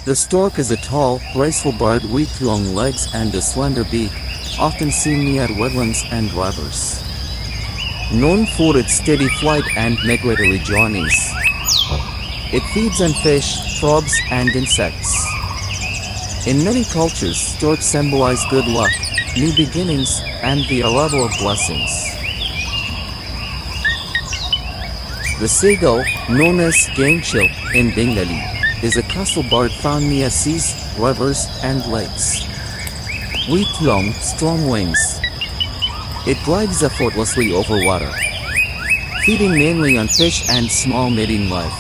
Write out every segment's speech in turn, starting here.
The stork is a tall, graceful bird with long legs and a slender beak, often seen near wetlands and rivers. Known for its steady flight and migratory journeys. It feeds on fish, frogs, and insects. In many cultures, storks symbolize good luck, new beginnings, and the arrival of blessings. The seagull, known as gainchil in Bengali, is a coastal bird found near seas, rivers, and lakes. With long, strong wings, it glides effortlessly over water, feeding mainly on fish and small marine life.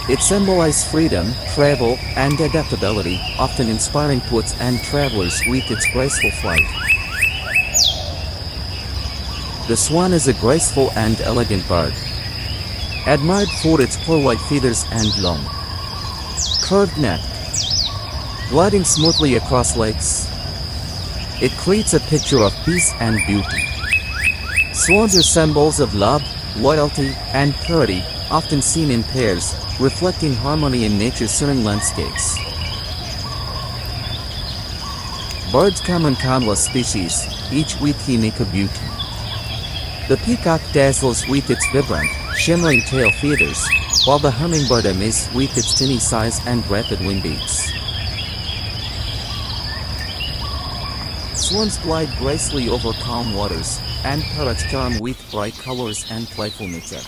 It symbolizes freedom, travel, and adaptability, often inspiring poets and travelers with its graceful flight. The swan is a graceful and elegant bird, admired for its pearl-white feathers and long, curved neck. Gliding smoothly across lakes, it creates a picture of peace and beauty. Swans are symbols of love, loyalty, and purity, often seen in pairs, reflecting harmony in nature's serene landscapes. Birds come in countless species, each with unique beauty. The peacock dazzles with its vibrant, shimmering tail feathers, while the hummingbird amazes with its tiny size and rapid wing beats. Swans glide gracefully over calm waters, and parrots charm with bright colors and playful nature.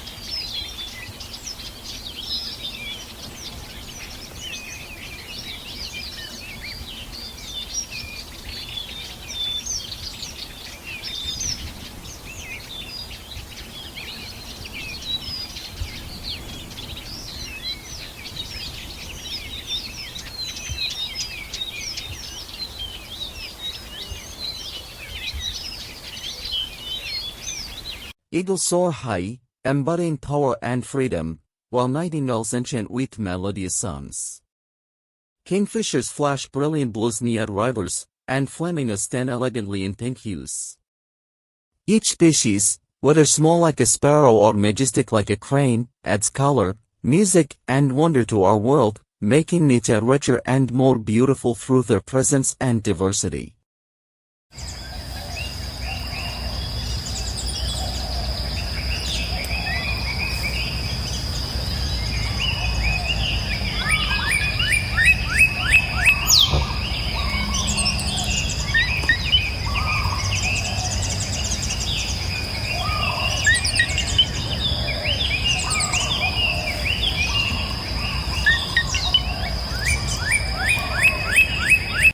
Eagles soar high, embodying power and freedom, while nightingales enchant with melodious songs. Kingfishers flash brilliant blues near rivers, and flamingos stand elegantly in pink hues. Each species, whether small like a sparrow or majestic like a crane, adds color, music, and wonder to our world, making nature richer and more beautiful through their presence and diversity.